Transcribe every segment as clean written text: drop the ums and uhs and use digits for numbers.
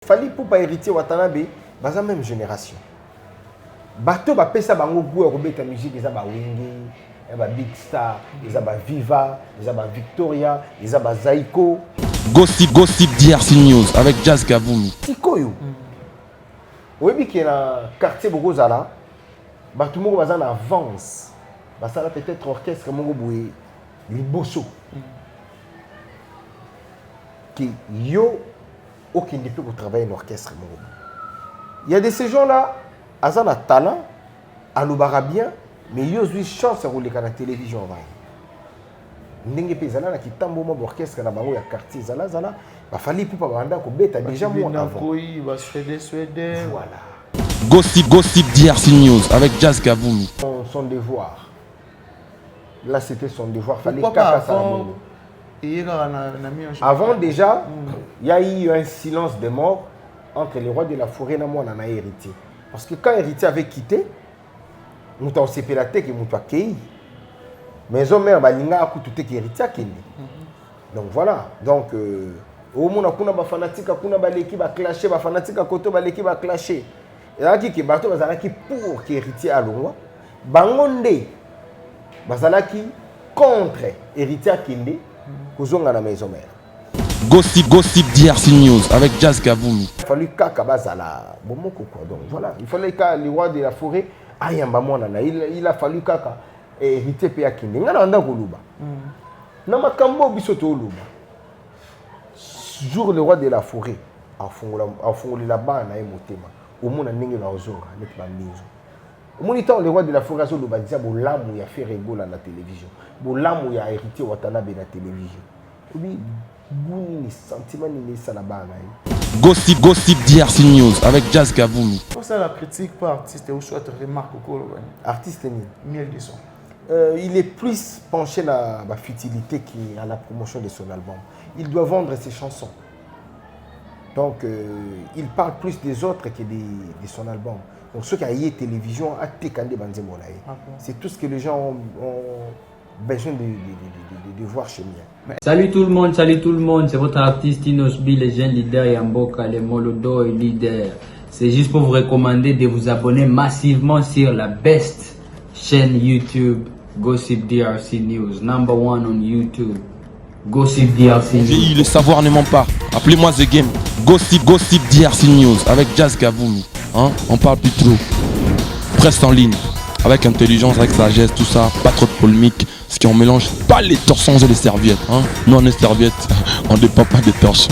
Fali pour pas héritier Watanabe, dans la même génération. Bateau va payer ça bango goût et la musique ils ont Wingy, ils ont Big Star, ils ont Viva, ils ont Victoria, ils ont Zaiko. Gossip DRC News avec Jazz Kaboumi. Tikoyo. Oui, qui est dans le quartier Bogozala, tout le monde va en avance. Ça là peut-être orchestre Mongo Boué, Liboso. Qui yo aucun ne peut travailler en orchestre Mongo. Il y a de ces gens-là, ils ont un talent, à l'oubara bien, mais ils ont une chance de rouler à la télévision. Ndenge pe zala na kitambo mo orchestre na bango ya quartier zala ba fali pour pas banda ko beta déjà moi avant va Suède voilà. Gossip DRC News avec Jazz Kaboumi. Son devoir là c'était son devoir, fallait pas ça avant déjà il y a eu un silence de mort entre les rois de la forêt et moi na héritier parce que quand héritier avait quitté nous t'en séparaté que nous t'accueilli. Mais les hommes balinga akututé qui héritier kendi. Donc voilà. Donc au monde kuna ba fanatique kuna ba l'équipe ba clasher ba fanatique koto ba l'équipe ba clasher. Et là qui bato bazalaki pour que héritier alongwa. Bangonde bazalaki contre héritier kendi kozonga na maison mère. Gossip DRC News avec Jazz Kaboumi. Il fallu kaka bazala bomoko quoi. Donc voilà, il fallait que les rois de la forêt ayamba mwana na il a fallu kaka hérité pe akinde ngana anda koluba na makambo biso to luba jour le roi de la forêt afongola la bana e motema omona ndenge na ozonga net ba mbinzo omoni tant le roi de la forêt azo luba dia bolamu ya faire egola na télévision bolamu ya hérité Watanabe na télévision obi buni ni sentiment ni sala bana Gossip DRC News avec Jazz Kaboumi. Pour ça la critique par artiste ou soit remarque au artiste ni miel de son. Il est plus penché à la futilité qu'à la promotion de son album. Il doit vendre ses chansons. Donc, il parle plus des autres que de son album. Donc, ceux qui ont eu télévision, c'est tout ce que les gens ont besoin de voir chez moi. Salut tout le monde, c'est votre artiste Inosbi, le jeune leader Yamboka, le Molodo et leader. C'est juste pour vous recommander de vous abonner massivement sur la best chaîne YouTube. Gossip DRC News, number 1 on YouTube. Gossip DRC News. Le savoir ne ment pas. Appelez-moi The Game. Gossip DRC News avec Jazz Kaboumi. Hein? On parle plus trop. Presse en ligne. Avec intelligence, avec sagesse, tout ça. Pas trop de polémique. Ce qui on mélange pas les torsons et les serviettes. Hein? Nous on est serviettes. On ne dépend pas des torsons.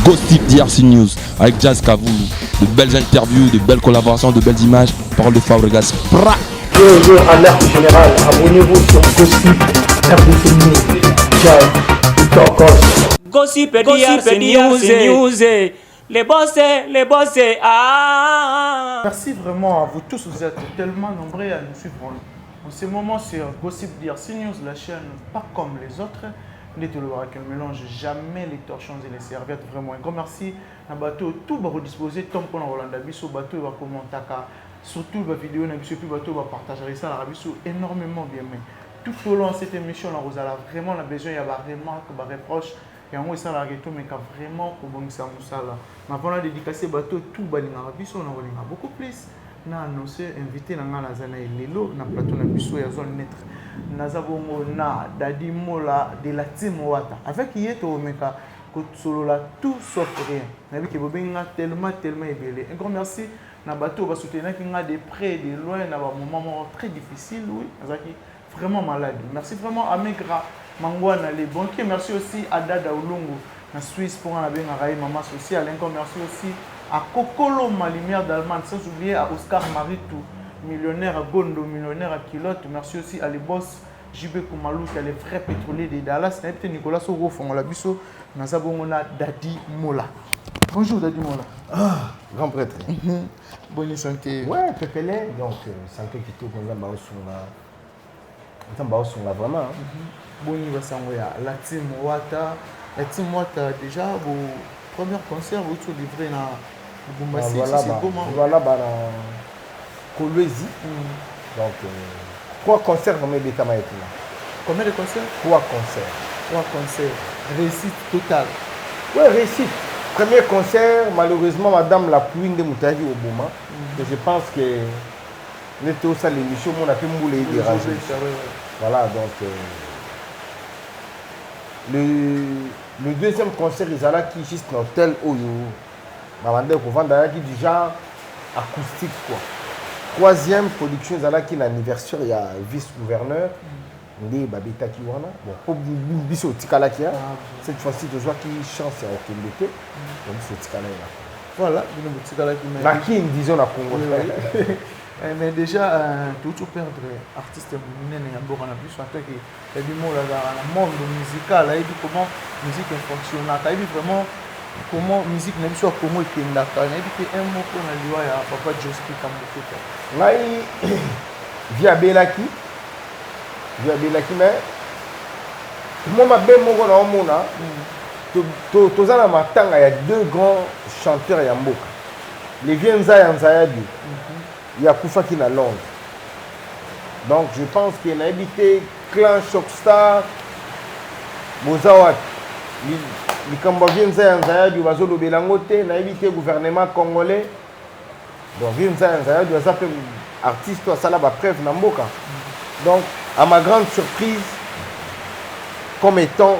Gossip DRC News avec Jazz Kaboumi. De belles interviews, de belles collaborations, de belles images. Parole de Fabregas. Yo, alerte générale, abonnez-vous sur Gossip RDC News, Jazz, Tokos. Gossip News, les boss, ah. Merci vraiment à vous tous, vous êtes tellement nombreux à nous suivre en ce moment sur Gossip DRC News, la chaîne pas comme les autres. Qu'elle ne mélange jamais les torchons et les serviettes. Vraiment un grand merci à bateau tout va redisposer tant qu'on a Rolanda Bisso bateau va commenter surtout la vidéo na biso puis bateau va partager ça la biso énormément bien mais tout au long de cette émission là vous avez vraiment la besoin il y a des remarques des reproches et on ça la retour mais vraiment pour bon ça là avant la dédicacer bateau tout balinga biso on a beaucoup plus na annoncé invité na ngala zana lelo na plateau na biso ya zone neutre nazabongo na Dadi Mola de la team Wata avec yeto meka ko solo la tout sauf rien na bi ke bobenga tellement ébélé un grand merci na bateau va soutenir qui a des près de loin na ba moment très difficile oui azaki vraiment malade merci vraiment à Megra Mangwana les banquiers merci aussi à Dada Ulungu na Suisse pour na benga rai maman social un grand merci aussi à Kokolo ma lumière d'Allemagne sans oublier à Oscar Maritou millionnaire à Gondo millionnaire à Kilote merci aussi à les boss JB Koumalou qui est le frère pétrolier de Dallas na peut Nicolas Soro fond la biso na zabongona Dadi Mola. Bonjour Dadi Mola. Ah, grand prêtre. Bonne santé. Ouais, pépélé. Donc, santé qui tourne comme ça, on vraiment. Bonne santé. La team Wata déjà, vos premiers concerts, vous êtes livrés dans Bumbassi. Voilà, dans Kolwezi. Donc, 3 concerts dans mes bêta là. Combien de concerts? 3 concerts. Réussite totale. Ouais, réussite. Premier concert, malheureusement, madame la pluie de Moutagi au moment. Et je pense que n'était aussi l'émission, on a pu mouler des rages. Voilà, donc. Le deuxième concert, ils allaient qui juste dans tel Oyo. Mamandé Kovanda qui du genre acoustique quoi. Troisième production, ils allaient qui l'anniversaire, il y a vice-gouverneur. Ndi babita ki wana bon pour biso tikala kia cette fois-ci de joie qui chance ya okembete donc biso tikala là voilà bino tikala qui na qui disons na Congo mais déjà tout perdre artiste munene ya mboka na biso en tant que et du monde dans le monde musical et du comment musique fonctionne et du vraiment comment musique na biso comment ekendaka na dit un mot pour na liwa ya papa Joski Kambukuta ngai via Belaki mais moi ma belle moko na omona toza na matanga ya deux grands chanteurs ya mboka les Vienza ya Nzayadu ya kufaki na Londres donc je pense que na habité clan Shockstar Bozawat likambo Vienza ya Nzayadu bazolobela ngo te na habité gouvernement congolais donc Vienza ya Nzayadu aza pe artiste asala ba preuve na mboka donc à ma grande surprise, comme étant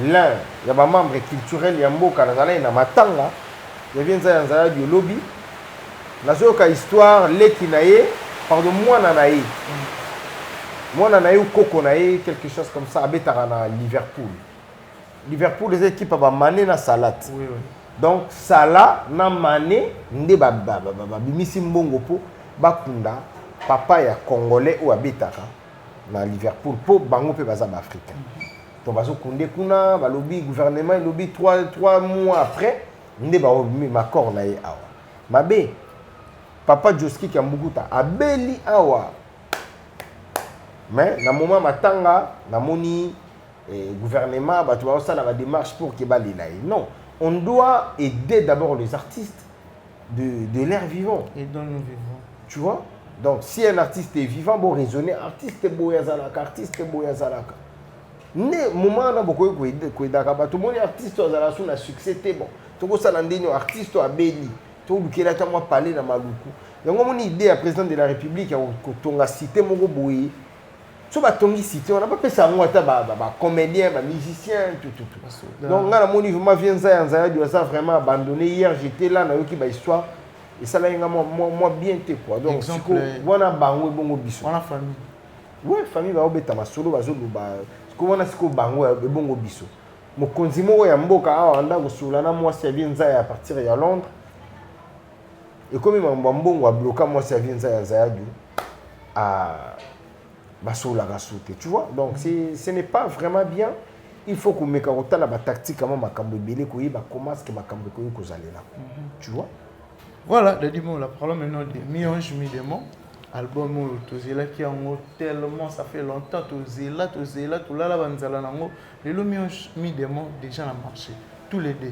l'un, il y a un membre culturel, il y a un mot qui est dans Matanga, il y a un du lobby. La seule histoire, les qui naïe, pardon, moi nanaï. Moi nanaï ou Coco naïe, quelque chose comme ça, à Betarana, Liverpool. Liverpool, les équipes ont mané na salade. Oui. Donc, Salah, na mané, nde bimisi mbongo po, bakunda, papa ya Congolais ou à Betaka. Na Liverpool pour bango pe baza ba africain to bazo kunde kuna ba lobby gouvernement lobby 3 mois après nde ba accord na ye awa mabe papa Joski Kambukuta abeli awa mais na moment matanga na moni gouvernement ba to ça la démarche pour que ba lelaye non on doit aider d'abord les artistes de l'air vivant et dans nous vivons tu vois. Donc, si un artiste est vivant, bon raisonner, artiste boyazalaka, artiste boyazalaka. Ne moment na beaucoup de dakaba, tout le monde artiste azala sous na succès bon. Tout ça landino artiste a beli. Tout le kela ta moi parler na maluku. Yango mon idée à président de la République à tonga cité moko boye. So ba tongi cité, on n'a pas fait ça moi ta ba comédien, ba musicien tout. Donc là mon niveau ma vient ça doit ça vraiment abandonné hier, j'étais là na yoki ba histoire. Et ça là moi bien te quoi donc exemple wana bango bongo biso wana famille ouais famille ba obeta masolo bazolo ba ko wana siko bango bongo biso mokonzi moko ya mboka awa anda kosula na mwasi ya Vienza à partir ya Londres et comme mbongo a bloqué mwasi ya Vienza ya Zayadu à basola gasote tu vois donc ce n'est pas vraiment bien il faut qu'on mette en route la tactique comment makambo belé ko yiba comment ce que makambo ko yokozalela tu vois. Voilà, la parole maintenant de Mi-Ange Mi-Démon. Album Tozela qui en tellement, ça fait longtemps, Tozela, tout là, Banzala Nango. Les Mi-Ange Mi-Démon déjà dans le marché. Tous les deux.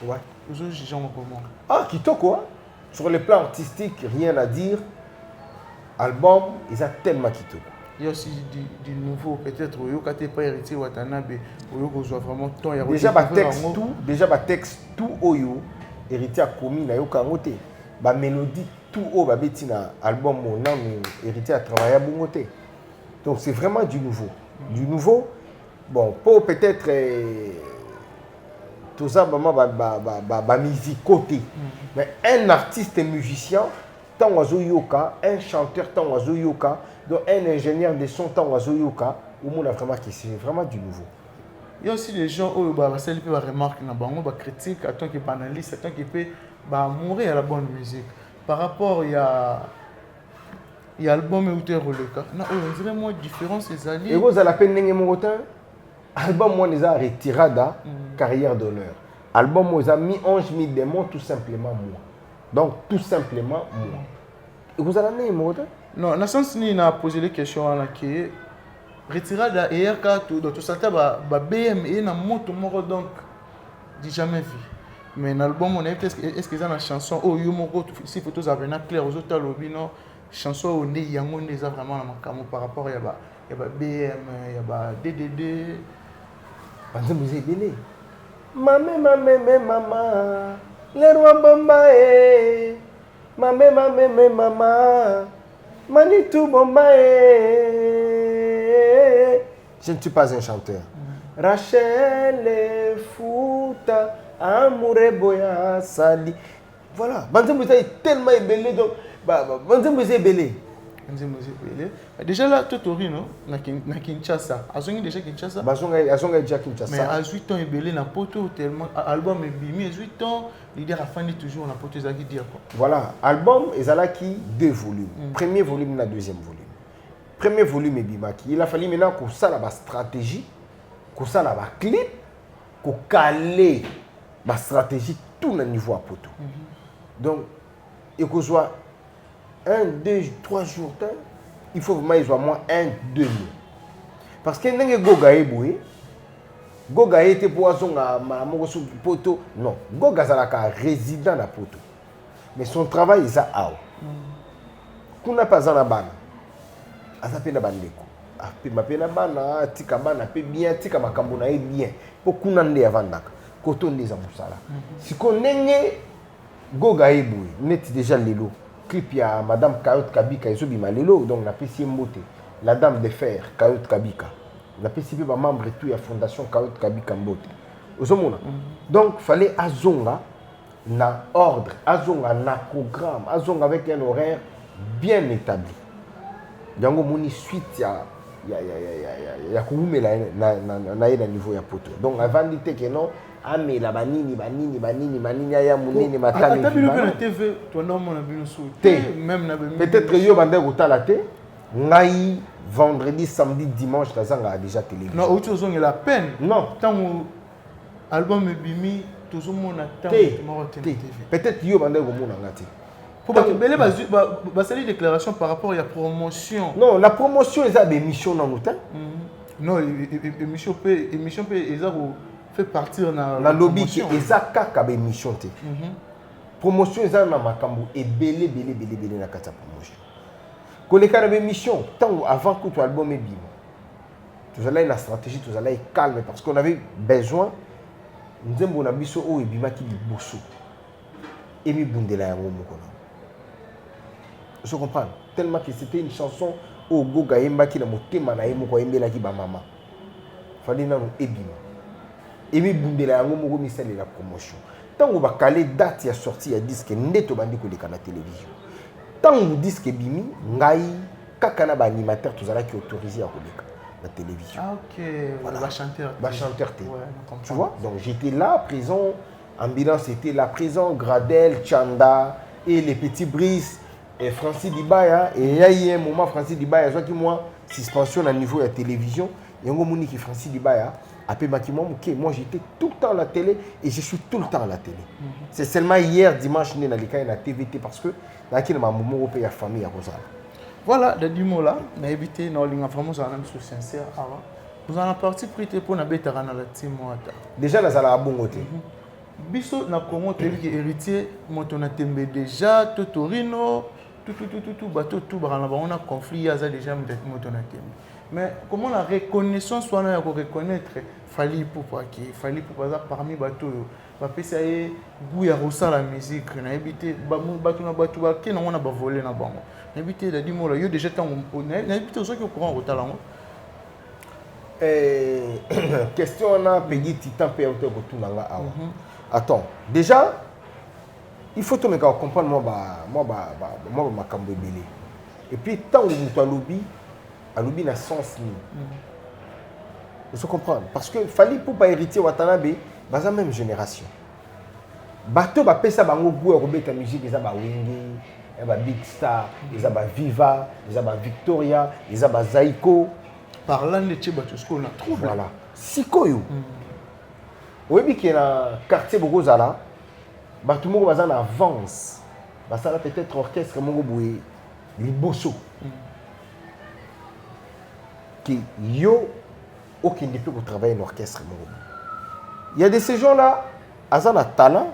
Ouais. Aujourd'hui, j'ai comment. Ah, Kitoko, hein? Sur le plan artistique, rien à dire. Album, ils ont tellement Kitoko. Il y a aussi du nouveau, peut-être, où il n'y a pas héritier Watanabe, où il y a vraiment temps. Déjà, texte tout Oyo, héritier a commis na yokangote. Ba mélodie tout haut ba betina album mon nom héritier a travaillé à bongoté. Donc c'est vraiment du nouveau. Du nouveau. Bon, pour peut-être tout ça vraiment ba musique côté. Mais un artiste et musicien tant oiseau yoka, un chanteur tant oiseau yoka, donc un ingénieur de son tant oiseau yoka, où on a vraiment que c'est vraiment du nouveau. Il y a aussi des gens où bah ça les remarquer na bango ba critique à tant que analyste, à tant que peut bah mourir à la bonne musique. Par rapport il y a album où tu es releka. Non, on dirait moi différence ces alliés. Et vous à la peine n'engé mon auteur. Album moi les a retirada carrière d'honneur. Album moi les a Mi-Ange Mi-Démon tout simplement moi. Donc tout simplement moi. Et vous allez n'engé mon auteur. Non, dans le sens ni na posé les questions à la qui retirada hier quand tout ça ba BM et na moto moko donc j'ai jamais vu. Mais dans l'album on est est-ce que ça la chanson oh yo moko si photos avenant clair aux autres lobino chanson on est yango déjà vraiment na makamo par rapport ya ba BM ya ba DDD par exemple vous avez belé Mamé, mamé, maman. Les rois Bombaye. Mamé, mamé, maman. Manitou Bombaye. Je ne suis pas un chanteur. Rachel et Fouta, Amouré Boya Sali. Voilà. Banzemouza est tellement ébélé. Donc, Banzemouza est ébélé. Déjà là, Totori, non? Na Kinshasa. Azongi déjà Kinshasa. Azonga déjà Kinshasa. Mais à 8 ans, ébélé na poto tellement. Album est bimi. À 8 ans, l'idée a fini toujours na poto zaki dire quoi. Voilà. Album, Ezalaki 2 volumes. Premier volume, na deuxième volume. Premier volume est bimaki. Il a fallu maintenant qu'on ça la stratégie, qu'on ça la clip, qu'on calé la stratégie tout le niveau à poto. Donc, et qu'on soit 1, 2, 3 jours, il faut vraiment qu'ils moins 1, 2 mois. Parce que n'est Goga Eboué, Goga était pour son poto. Non, Goga Zalaka résident à poto. Mais son travail est à Ao. Qu'on n'a pas en la banne. Azape na bandeko. Ape na bana, tika bana pe bien, tika makambo na bien. Po kuna nde avandaka. Koto nde za musala. Siko nenge Goga Eboué, net déjà lelo. Clip ya Madame Kayot Kabika ezobi malelo, donc na pesi mbote. La dame de fer Kayot Kabika. Na pesi pe ba membre tout ya fondation Kayot Kabika mbote. Ozomona. Donc fallait azonga na ordre, azonga na programme, azonga avec un horaire bien établi. Yango moni suite ya kuumela na niveau ya poto. Donc avant d'ite que non amela banini ya munene matani. Na TV toi non mon abino sou. Même na peut-être yo bande kotala te. Ngai vendredi, samedi, dimanche tazanga déjà télévision. Non, autre chose la peine. Non, tant album bimi toujours mon attend TV. Peut-être yo bande komona ngati. Pour faire une déclaration par rapport à la promotion. Non, la promotion est une émission dans notre temps. Non, l'émission peut fait partir dans la lobby qui est une émission. Promotion est une makambo et belé na kata promotion. Quand les cas d'émission, tant avant que ton album est bim, tu allais la stratégie, tu allais calme parce qu'on avait besoin. Nous avons un biso ou bima qui dit bosso. Et mi bundela yango mokona. Je comprends. Tellement que c'était une chanson où Goga Yemba qui n'a motema na yemo ko yembela ki ba mama. Fallait na ebima. Emi bundela yango moko misali la promotion. Tant on va caler date ya sortie ya disque neto bandi ko leka na télévision. Tant on disque bimi ngai kaka na ba animateur tozala ki autorisé à koleka la télévision. Ah OK, voilà. Ba chanteur. Ouais, tu vois? Donc j'étais là présent, ambulance était là présent, Gradel, Chanda et les petits Brice. Et Francis Dibaya, et il y a eu un moment, Francis Dibaya, soit qui moi, suspension à niveau de la télévision, il y a un moment qui Francis Dibaya, après moi j'étais tout le temps à la télé et je suis tout le temps à la télé. C'est seulement hier, dimanche, je suis à la TVT parce que dans le moment où il y a famille à Rosal. Voilà, de du mot là, on a évité, on a vraiment sincère avant. Vous en avez parti pour la bête à la team. Déjà, nous allons à bon côté. Biso na Congo, tu es héritier, on a tombé déjà, Totorino. Tout bateau tout on a conflit ya déjà mais comment la reconnaissance soit là pour reconnaître Fally Ipupa qui Fally Ipupa parmi bateau va passer goût ya rosa la musique na éviter bateau na bateau qui on a ba voler na bango na éviter la dimo là yo déjà tant na éviter ceux qui au courant au talent question on a payé titan paye auto tout nanga awa attends déjà il faut que tu comprennes moi makambo belé et puis tant que tu as lobby na sens ni il faut comprendre parce que Fally Ipupa héritier Watanabe bas la même génération bateau ba pesa bango goût robeta musique ça ba Wenge ba Big Star ça ba Viva ça ba Victoria ça ba Zaiko parlant de Tchebato ce qu'on a trouvé voilà sikoyo oui qui est na quartier Bogozala tout le monde va en avance. Ça peut-être orchestre Mongo Boué, Liboso. Qui yo aucun ne peut travailler en orchestre Mongo. Il y a de ces gens-là, ils ont un talent,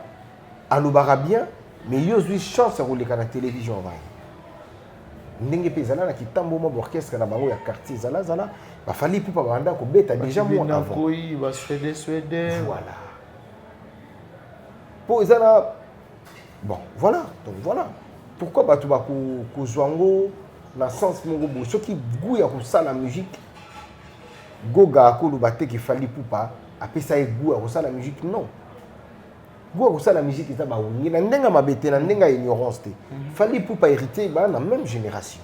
à l'obara bien, mais ils ont une chance de rouler à la télévision. Ndenge pe zala na kitambo mo orchestre na bango ya quartier zala Fally Ipupa banda ko beta déjà moi avant. Suédé. Voilà. Pour ça, bon, voilà. Donc voilà. Pourquoi tu vas kozwango na sens mongo bo ceux qui goût ya ça la musique goga ko lubate ki fali pupa après ça goût ya ça la musique non. Goût ya ça la musique ça ba wungi na ndenga mabete na ndenga ignorance te. Fali pupa hérité ba na même génération.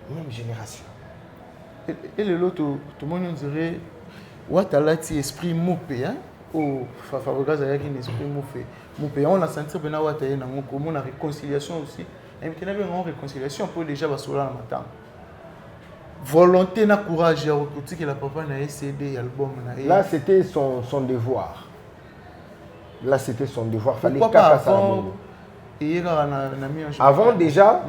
Même génération. Et le lot tout le monde dirait Watalati esprit moupé hein au Fabrigas avec un esprit moupé on a senti que na Wataye na ngoko mon réconciliation aussi et maintenant bien en réconciliation pour déjà basola na matin volonté na courage ya recruter que la papa na CD album na là c'était son devoir. Là c'était son devoir fallait pas ça avant déjà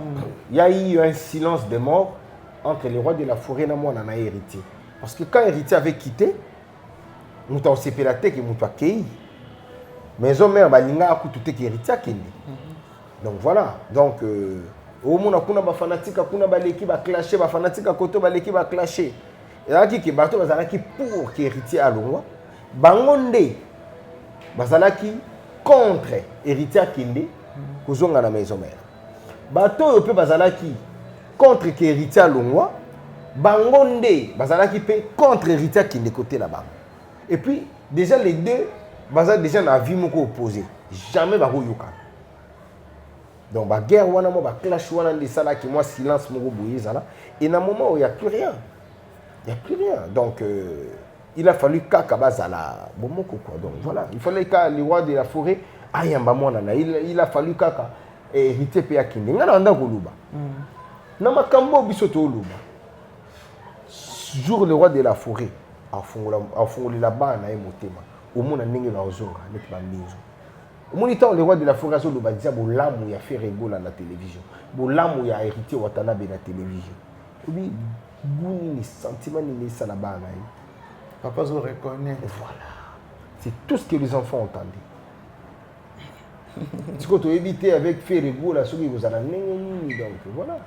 il y a eu un silence de mort entre les rois de la forêt et moi on a hérité parce que quand héritier avait quitté nous avons séparé la tête et nous avons accueilli mais aux mères balinga a coûté que héritier a kendi donc voilà donc au monde kuna ba fanatique kuna ba l'équipe a clashé ba fanatique à côté ba l'équipe a clashé et là qui bateau bazalaki pour que héritier a longwa bangonde bazalaki contre héritier a kendi kozonga na maison mère bateau peut bazalaki contre que héritier a longwa bangonde bazalaki pe contre héritier qui de côté là-bas et puis déjà les deux bazal déjà na vie moko opposé jamais ba yoka donc ba guerre wana mo ba clash wana de ça là qui moi silence moko boyer ça là et na moment où il y a plus rien donc il a fallu kaka bazala bomoko quoi donc voilà il fallait que les rois de la forêt ayamba mona na il a fallu kaka héritier pe akinde ngana nda koluba na makambo biso to luba jour le roi de la forêt a fongoli la bas na motema au monde ndenge na ozonga net ba mizo au monde temps le roi de la forêt so luba dia bolamu ya faire rigola na télévision bolamu ya héritier Watanabe na télévision obi buni ni sentiment ni ça la bas na papa zo reconnaît voilà c'est tout ce que les enfants entendent. Tu peux éviter avec faire rigola ceux qui vous a donc voilà.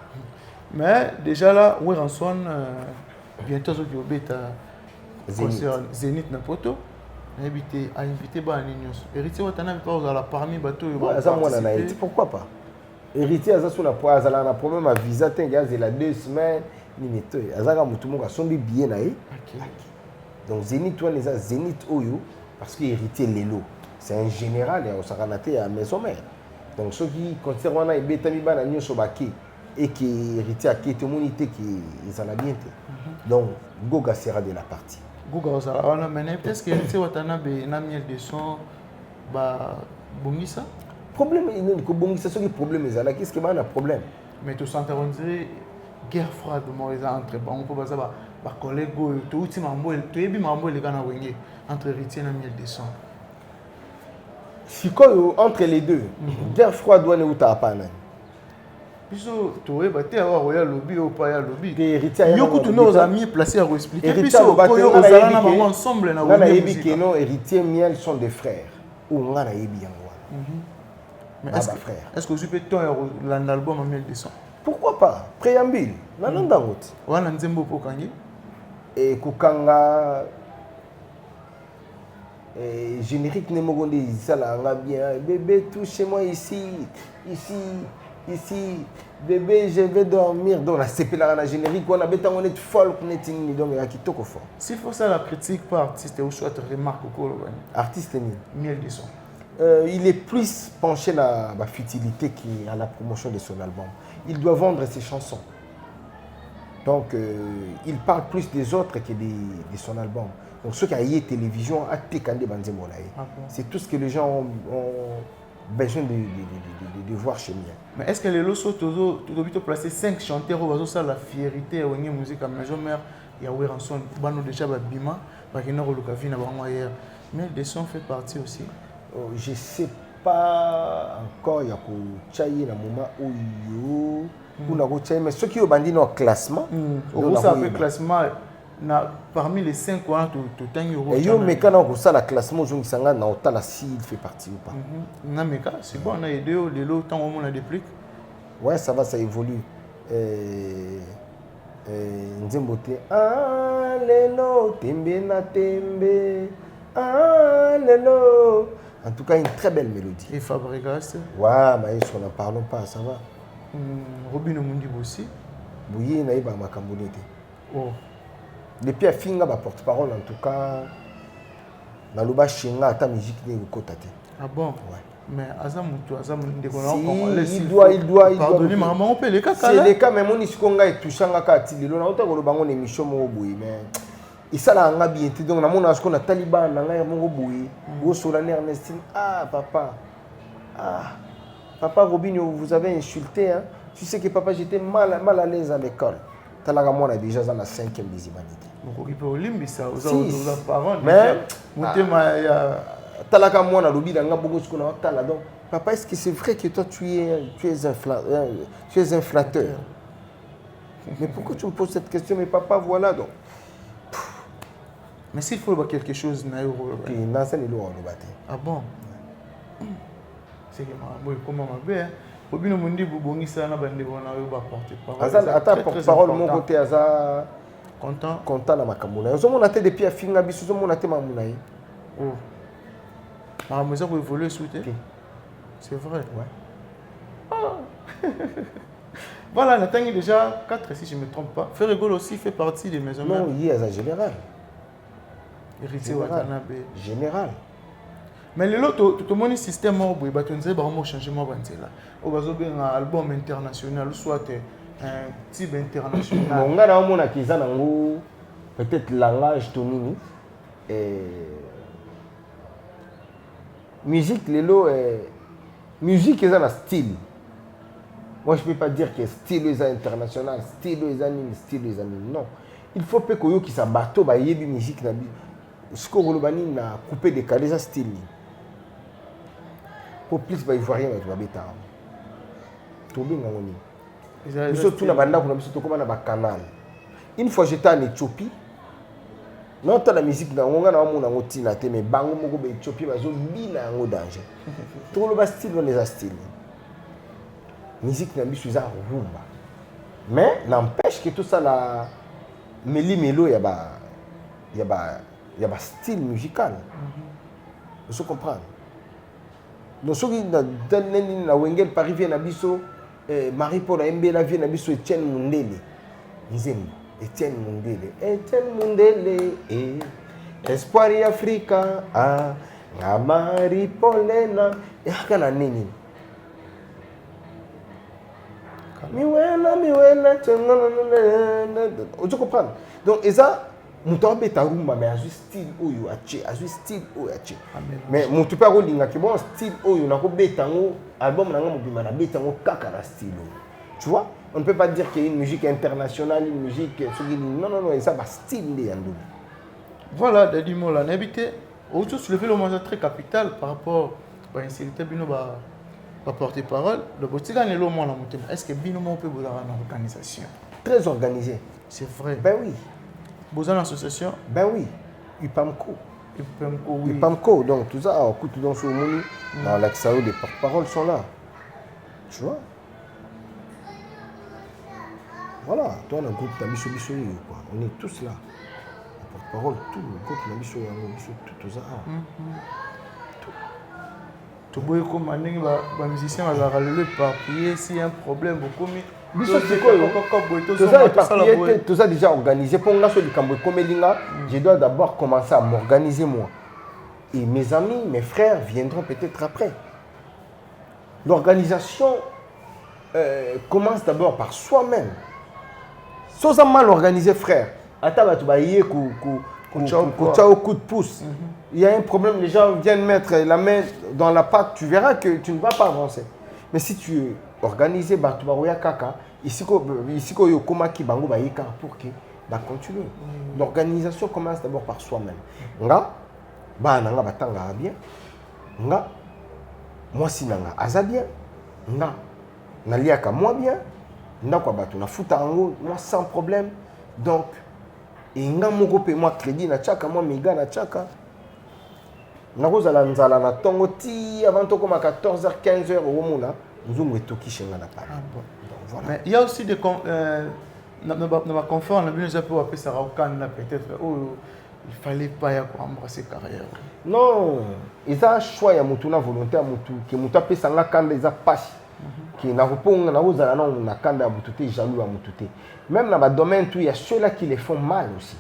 Mais déjà là, Weranson, bientôt je vais bêta Zénith na poto, a invité Banignos. Héritier Watanabe pas parmi bateau. Pourquoi pas? Héritier a sur la poise, elle a un problème à visa, il y a 2 semaines, limite. Azaka mutumo a son billet na donc Zénith toi les Zénith Oyo parce que héritier Lelo, c'est un général et on s'est ranaté à maison mère. Donc ceux qui considèrent wana et bêta mi Banignos sobaki et qui héritier à qui témoinité qui ils en a bien. Donc Goga sera de la partie. Goga sera on a mené peut-être que héritier Watanabe na miel de son ba bongisa. Problème il ko bongisa ce qui problème est là qu'est-ce que a problème. Mais tout ça on dirait guerre froide moi entre on peut pas ça ba collègue tout ti mambo to yebi mambo le kana wenge entre héritier na miel de son. Si quoi entre les deux guerre froide doit ne uta pas na biso to yeba te avoir royal lobby ou pas ya lobby héritier yoko tous nos amis placés à expliquer biso koyo ozala na maman ensemble na wenge yebi que non héritier miel sont des frères ou ngana yebi yango. Mais est-ce que vous avez l'album en 1200? Pourquoi pas? Préambule. Nananda route. Wana nzembo pokangi. Et Kukanga générique Nemogonde ça là bien. Bébé touchez-moi ici. Bébé je vais dormir. Donc la CP la générique on a béton on est folk netting donc il y a qui toko fort. S'il faut ça la critique par artiste ou soit remarque au artiste ni 1200. Il est plus penché à la futilité qu'à la promotion de son album. Il doit vendre ses chansons. Donc, il parle plus des autres que de son album. Donc, ceux qui ont eu télévision, c'est tout ce que les gens ont besoin de voir chez moi. Mais est-ce que les losos, tu dois placer 5 chanteurs ou ça la fierté ou une musique à maison mère, il y a Weranson, Bano déjà Bima, Bakina Rolukavina, Bamoyer. Mais des sons fait partie aussi. Je ne sais pas encore, il y a un moment où il y a mais ceux qui ont bandit dans le classement, classement parmi les 5 ans, tu as un et mais quand on a le classement, je ne sais pas s'il fait partie ou pas. C'est bon, on a aidé les lots, tant on a des plics. Ouais, ça va, ça évolue. Nzembote, ah, lelo, tembe na tembe. Ah, lelo, En tout cas, une très belle mélodie. Et Fabregas. Ouais, maestro, n'en parlons pas, ça va. Robin Mundi aussi. Bouillé, naïba makambonete. Oh. Depuis à Finga, porte-parole, en tout cas, dans le bas Shinga, à ta musique n'est pas côté. Ah bon? Ouais. Mais Azam, il doit. Pardonnez, maman, on peut les cas. C'est les cas, mais mon iskonga est touchant à Katili. On a autant le bangon émission, mon boui, mais. Et ça, là, on a bien été. Donc, on a ce qu'on a Taliban, on a mon boui. Vous, Solane Ernestine. Ah, papa. Ah. Papa Robinho, vous avez insulté, hein. Tu sais que papa, j'étais mal à l'aise à l'école. Talaga, moi, on a déjà dans la 5e des humanités. Donc, il peut au limbe, ça, aux parents. Mais. Talaga, moi, on a lobby dans la beaucoup ce qu'on a talent. Donc, papa, est-ce que c'est vrai que toi, tu es un flatteur? Mais pourquoi tu me poses cette question? Mais papa, voilà donc. Mais s'il faut quelque chose, ah bon? C'est que comment ma belle, Robin Mundi Boubongi Sana Bande Bona porter parole. Attends, porte-parole, mon côté, Aza. Content dans ma camouna. Nous avons été depuis à Finga, nous avons été Mamounaï. Oh. Ma maison vous évoluer souhaiter. C'est vrai. Ouais. Ah. Voilà, on a déjà 4 si je ne me trompe pas. Ferrigol aussi fait partie des maisons. Non, il y a un général. Héritier Watanabe. Général. Mais tout le monde système il va te changement on va faire un album international soit un type international. On a un peut-être langage tonini musique musique est un style. Moi je peux pas dire que style est international, style est anime. Non. Il faut pas que qui s'abatto ba yebi musique na bi. Ce que vous na coupé décalé ça style. Pour plus ba ivoirien ba beta. To bien ngoni. Nous sommes tous na banda kuna biso to comme na ba canal. Une fois j'étais en Éthiopie. Non ta la musique na ngonga na mona ngoti na te mais bango moko ba Éthiopie ba zo bina ngo danger. To le ba style on les style. Musique na biso za rumba. Mais n'empêche que tout ça la melo y a ba style musical. Vous comprenez? Nous sommes dans la Wengel Paris vient à Bisso, Marie-Paul Mbela vient à Bisso, Etienne Mundele. Etienne Mundele, Espoir Africa, Marie-Paulena, et Hakana Nini. Miwena, tu comprends? Donc, et ça, Mouton Betarumba, mais à ce style où il y a style où il y a. Mais Mouton Parolinga, qui bon style où il y a un bétango, album n'a pas bétango kakara style. Tu vois? On ne peut pas dire qu'il y a une musique internationale, une musique. Non, ça va style de Yandou. Voilà, Dadi Mola, n'habité. Autour sur le vélo, très capital par rapport à une série de porte-parole. Le Botigan est l'homme en montagne. Est-ce que Bino peut vous avoir une organisation? Très organisé. C'est vrai. Ben oui. Vous avez une association? Ben oui. UPAMCO. Oui. UPAMCO, donc tout ça, on coûte dans ce moment, dans l'accès des porte-paroles sont là. Tu vois? Voilà, toi, on a un groupe d'Amiso, quoi. On est tous là. Les porte-paroles, tout le groupe d'Amiso, tout ça. Tout le monde, comme les musiciens, ils éparpillés. S'il y a un problème, beaucoup mieux. Tout ça déjà organisé. Pour je dois d'abord commencer à m'organiser moi. Et mes amis, mes frères viendront peut-être après. L'organisation commence d'abord par soi-même. Sans mal organisé, frère. Attends, tu vas y coup de pouce. Il y a un problème, les gens viennent mettre la main dans la pâte, tu verras que tu ne vas pas avancer. Mais si tu es organisé, tu vas kaka. Ici, il y a qui bango pour que continuer. L'organisation commence d'abord par soi-même. Nga, nanga batanga bien. Nga, moi si nanga aza bien. Nga, naliaka moi bien. Nga kwa batu na futa ango, moi sans problème. Donc, et nga moko pe moi crédit na tchaka, moi méga na tchaka. Nakozala nzala na tongo ti avant to comme à 14h 15h au mona, nous on etoki chenga na pa. Voilà. Mais il y a aussi des dans ma confort, on a vu déjà pour appeler ça Raukan là peut-être il fallait pas y embrasser carrière. Non, ils ont choix ya mutu na volonté ya mutu que mutu apesa nga kanda ils ont passe qui na reponga na ozala na kanda ya mutu te jaloux ya mutu te. Même dans le domaine tout il y a ceux-là qui les font mal aussi.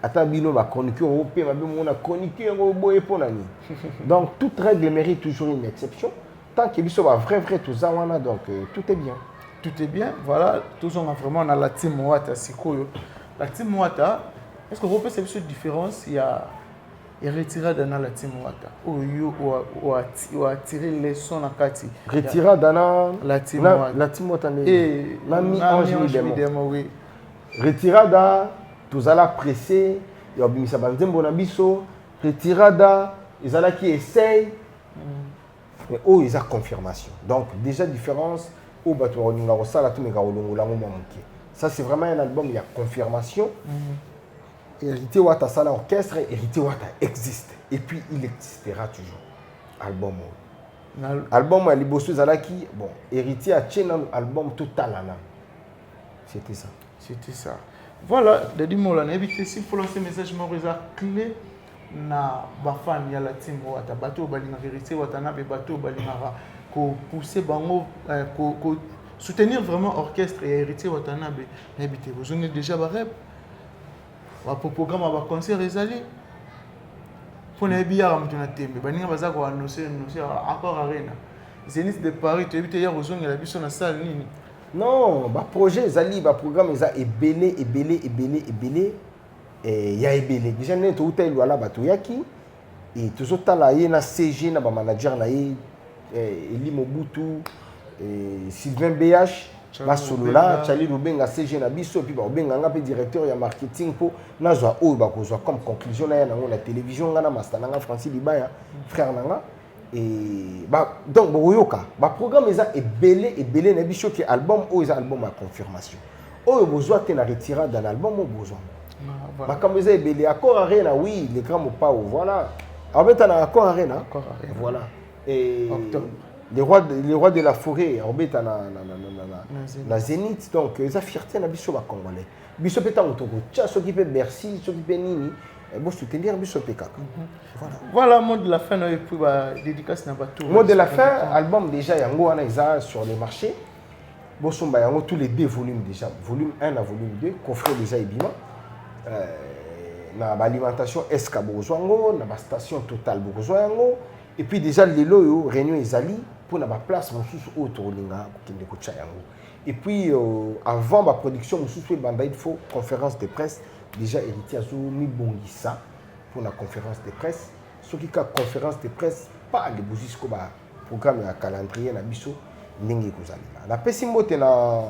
Attends bino ba chroniqueur européen ba bien mon chroniqueur boye pour nani. Donc toute règle mérite toujours une exception. Tant que biso ba vrai tout ça wana donc tout est bien. Tout est bien. Voilà, tous on a vraiment dans la team Wata Sikoyo. La team Wata, est-ce que vous pouvez cette différence il y a retiré dans la team Wata ou attirer les sons à Kati. Retiré dans la team Wata. La team Wata et Nami Ange Midemo. Oui. Retirada tozala pressé ya bimisa banzembo na biso retirada ezala qui essaye mais oh ils a confirmation. Donc déjà différence au bato oninga osala to meka olongola mo moke. Ça c'est vraiment un album il y a confirmation. Héritier Wata sala orchestre, Héritier Wata existe et puis il existera toujours. Album à liboso ezala qui bon Héritier a tient album total là. C'était ça. C'était ça. Voilà, de dire moi là, n'hésitez si pour lancer message Morisa clé na bafan ya la team Wata bateau balinga vérité Watana be bateau balinga ko pousser bango ko soutenir vraiment orchestre et héritier Watana be n'hésitez vous avez déjà ba rep wa programme ba concert ezali pour ne biya ramtuna tembe baninga baza ko annoncer encore arena Zénith de Paris tu habite hier aux la biso na salle nini. Non, bah projet Zali, bah programme ça est belé et il y a belé. Déjà né tout tel voilà bato yaki et toujours tala na CG na ba manager na Eli Mobutu et Sylvain BH ba solo là Charlie Rubenga CG na biso puis ba Rubenga nga pe directeur ya marketing po na zo o ba ko zo comme conclusion na la télévision nga na master nga Francis Libaya frère nanga. Et bah donc boyoka bah programme est belé na biso qui album ou is album à confirmation oh besoin te na retirer dans l'album au besoin bah comme ça belé accord arena oui les grands mots pas voilà en fait on a accord arena voilà et les rois de la forêt en fait na Zénith donc ça fierté na biso ba congolais biso peta motoko tcha so qui peut Bercy so qui peut nini bon soutenir biso peka. Voilà mot de la fin et puis dédicace na bateau. Mot de la fin album déjà yango wana isa sur les marchés. Bon somba yango tous les deux volumes déjà volume 1 à volume 2 coffret déjà ebima na alimentation eska bozwango na ba station Total bozwango et puis déjà lelo yo réunion ezali pour na ba place mosusu autour linga kende ko tcha yango et puis avant ma production mosusu banda il faut conférence de presse déjà héritier azo mi bongisa pour la conférence de presse ce qui ka conférence de presse pas les bougisco ba programme ya calendrier na biso ndenge kozalila na pesi mbote na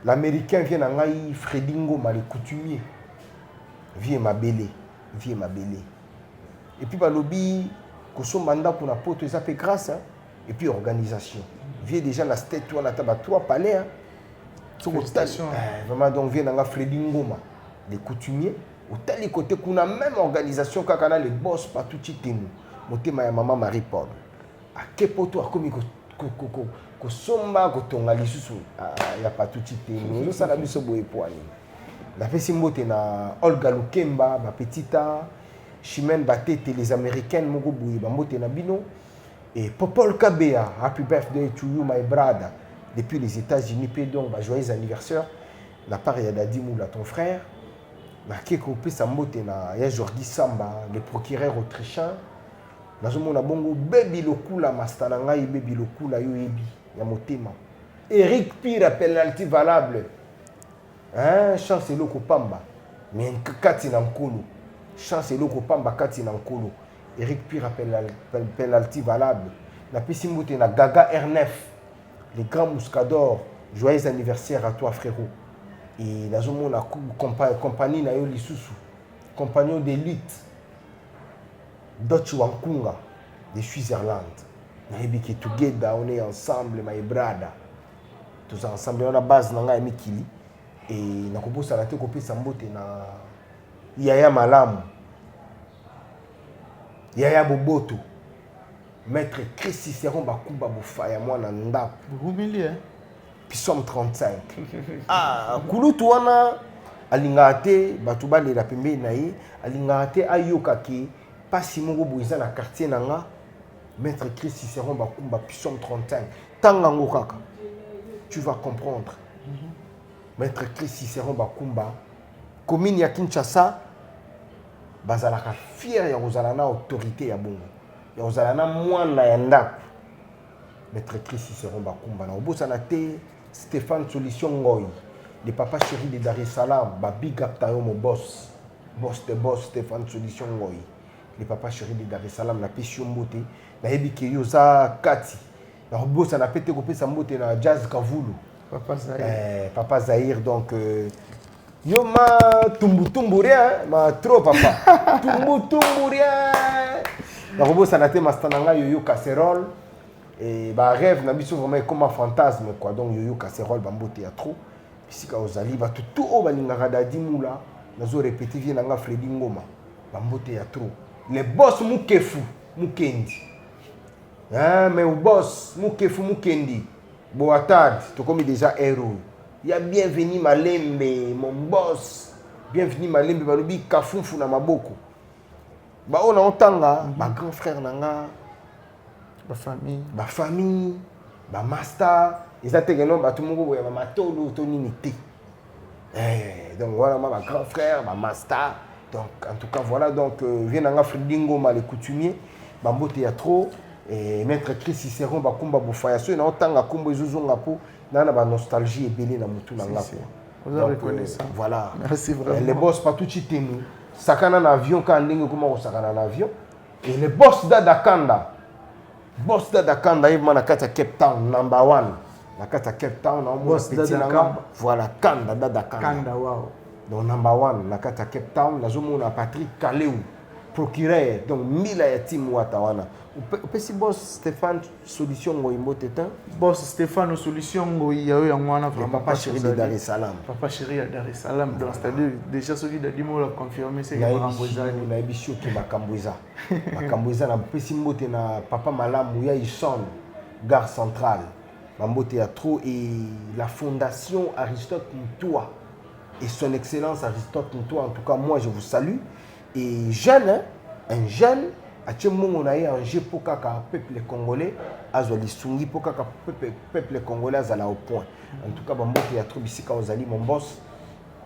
l'américain vient na ngai Fredingo ma le coutumier vie mabele et puis ba lobby ko so manda pour na poto ça fait grâce et puis organisation vie déjà la state wana taba 3 palais vraiment donc vient na Fredingo ma les coutumiers au tel côté qu'on a même organisation quand on a les boss pas tout chitemu motema ya maman Marie Paul a kepoto akomi ko somba ko tonga lisusu ya pas tout chitemu no sala biso boye poani la pesi mbote na Olga Lukemba ba petita Chimène Batete les américaines moko boye ba mbote na bino et Popol Kabea happy birthday to you my brother depuis les États-Unis pe donc ba joyeux anniversaire la part ya Dadi Moula ton frère. Il y a Jordi Samba, le procureur autrichien. Nous avons bongo Baby Lokula Mastananga et Baby Lokula Yoebi. Yamotema. Eric Pire penalty valable. Hein, chance loko pamba. Mais kati na nkolo. Chance loko pamba kati na nkolo. Eric Pire penalty valable. Na pisimbote na Gaga R9. Les grands mouscadors. Joyeux anniversaire à toi frérot. Et dans une compagnie na yo lisusu compagnon de lutte Dutch Wankunga de Switzerland na ebiki together on est ensemble my brother tous ensemble on a base na ngai mikili et na koposa la te kopesa mbote na Yaya Malamu Yaya Boboto maître Chris Cicéron bakuba bofaya mwana ndako humilié puis somme 35 ah kulutu wana alingate batuba le la pembe naïe alingate ayokaki pas si mon boiza na quartier nanga maître Chris Cicéron bakumba Psaume 35 tangango kaka tu vas comprendre maître Chris Cicéron bakumba commune ya Kinshasa bazalaka fier ya kozala na autorité ya bongo ya kozala na mwana ya ndako maître Chris Cicéron bakumba na obosana te Stéphane Solution Ngoy le papa chéri de Dar es Salaam ba big up tayo mo boss de boss Stéphane Solution Ngoy le papa chéri de Dar es Salaam na pesi mbote na yebi ke yo za kati na obosana pete ko pesa mbote na Jazz Kavulu papa Zahir donc yo ma tumbu rien ma trop papa tumbu rien na obosana te mastananga yo casserole et bah rêve na biso vraiment comme un fantasme quoi donc yo casserole bambote ya trop bisika ozali ba tout o balingaka dadi mula nazo répéter vie nanga Freddy Ngoma bambote ya trop les boss mukefu mukendi hein mais au boss mukefu mukendi boatad to comme déjà héros ya bienvenue Malembe mon boss bienvenue Malembe balobi kafunfu na maboko ba ona otanga ba grand frère nanga ba famille ba master exactement ba tout le monde ba matolo to nini donc voilà ma grand frère ba master donc en tout cas voilà donc vient nanga Freddy Ngoma les coutumiers ba mbote ya trop et maître Chris Cicéron ba kumba bofaya so na otanga kumbo ezozonga po na ba nostalgie ebele na mutu nanga po vous avez reconnu ça voilà merci vraiment les boss pas tout chitenu sakana na avion quand ndenge comment on sakana na avion et les boss d'Adakanda boss d'Adakanda il m'a kata Cape Town number 1 na kata Cape Town na boss d'Adakanda voilà Kanda d'Adakanda Kanda wow donc number 1 na kata Cape Town na zomo na Patrick Kaleu procureur donc mila ya team watawana opesi boss Stéphane Solution Ngoyimbo tetin boss Stéphane Solution Ngoyi ya mwana vraiment papa chéri de Dar es Salaam papa chéri à Dar es Salaam donc c'est-à-dire déjà celui de Dimo l'a confirmé c'est na ebisio ki makamboza na pesi mbote na papa malamu ya Ison gare centrale mambote ya trop et la fondation Aristote Mtoua et son excellence Aristote Mtoua en tout cas moi je vous salue et jeune hein, un jeune atimongo na ye anje po kaka peuple congolais azali sungi po kaka peuple congolais azala au point en tout cas bambote ya trop bisika ozali mon boss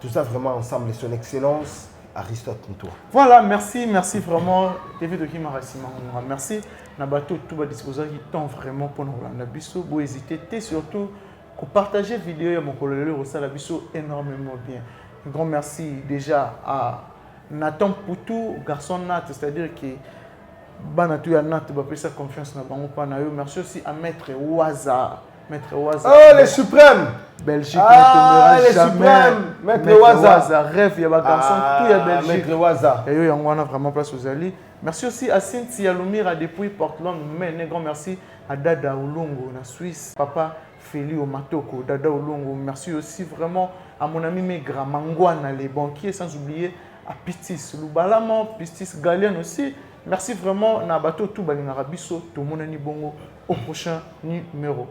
tout ça vraiment ensemble son excellence Aristote Mtoua. Voilà, merci vraiment TV de Kimarasima. Merci na bateau tout ba disposer qui temps vraiment pour nous la biso bo hésiter surtout pour partager vidéo ya mokolo lelo ça la biso énormément bien. Un grand merci déjà à Nathan Poutou, garçon Nat, c'est-à-dire que Banatou ya Nat ba pesa confiance na bango pa na yo. Merci aussi à Maître Waza. Oh les suprêmes Belgique les suprêmes Maître Waza rêve ya ba garçon tout ya Belgique Maître Waza et yo yango wana vraiment place aux alliés. Merci aussi à Cynthia Lumira depuis Portland, mais un grand merci à Dada Olongo na Suisse, papa Feli Omatoko, Dada Olongo. Merci aussi vraiment à mon ami Megra Mangwana, les banquiers, sans oublier à Pitis Loubalama, Pitis Galian aussi. Merci vraiment na bateau tout balinga biso, tout mon ani bongo au prochain numéro.